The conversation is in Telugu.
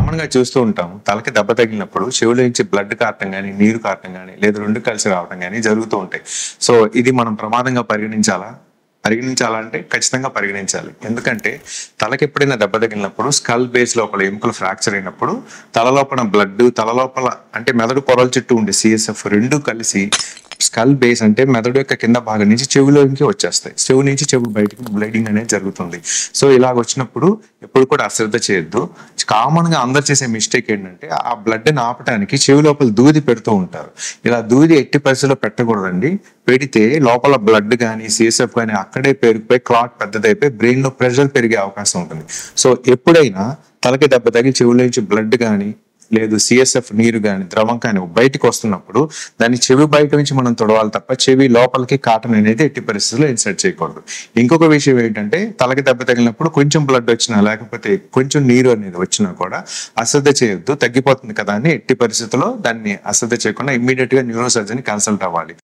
కామన్ గా చూస్తూ ఉంటాం. తలకి దెబ్బ తగిలినప్పుడు చెవులో నుంచి బ్లడ్ కారటం గానీ, నీరు కారటం గానీ, లేదా 2 కలిసి రావటం గానీ జరుగుతూ ఉంటాయి. సో, ఇది మనం ప్రమాదంగా పరిగణించాలా? పరిగణించాలంటే ఖచ్చితంగా పరిగణించాలి. ఎందుకంటే తలకి ఎప్పుడైనా దెబ్బ తగిలినప్పుడు స్కల్ బేస్ లోపల ఎముకలు ఫ్రాక్చర్ అయినప్పుడు తల లోపల బ్లడ్, తల లోపల అంటే మెదడు పొరల చుట్టూ ఉండే సిఎస్ఎఫ్ 2 కలిసి స్కల్ బేస్ అంటే మెదడు యొక్క కింద భాగం నుంచి చెవిలోకి వచ్చేస్తాయి. చెవి నుంచి చెవి బయటకు బ్లీడింగ్ అనేది జరుగుతుంది. సో ఇలాగ వచ్చినప్పుడు ఎప్పుడు కూడా అశ్రద్ధ చేయొద్దు. కామన్ గా అందరు చేసే మిస్టేక్ ఏంటంటే ఆ బ్లడ్ ని ఆపడానికి చెవి లోపల దూది పెడుతూ ఉంటారు. ఇలా దూది ఎట్టి పరిస్థితుల్లో పెట్టకూడదండి. పెడితే లోపల బ్లడ్ కానీ సిఎస్ఎఫ్ కానీ అక్కడే పెరిగిపోయి క్లాట్ పెద్దదైపోయి బ్రెయిన్ లో ప్రెషర్ పెరిగే అవకాశం ఉంటుంది. సో ఎప్పుడైనా తలకి దెబ్బ తగిలి చెవుల నుంచి బ్లడ్ కానీ లేదు సిఎస్ఎఫ్ నీరు కానీ ద్రవం కానీ బయటకు వస్తున్నప్పుడు దాన్ని చెవి బయట నుంచి మనం తొడవాలి తప్ప చెవి లోపలికి కాటన్ అనేది ఎట్టి పరిస్థితుల్లో ఇన్సర్ట్ చేయకూడదు. ఇంకొక విషయం ఏంటంటే తలకి దెబ్బ తగిలినప్పుడు కొంచెం బ్లడ్ వచ్చినా లేకపోతే కొంచెం నీరు అనేది వచ్చినా కూడా అశ్రద్ధ చేయొద్దు. తగ్గిపోతుంది కదా అని ఎట్టి పరిస్థితుల్లో దాన్ని అశ్రద్ధ చేయకుండా ఇమ్మీడియట్ గా న్యూరో సర్జన్ కన్సల్ట్ అవ్వాలి.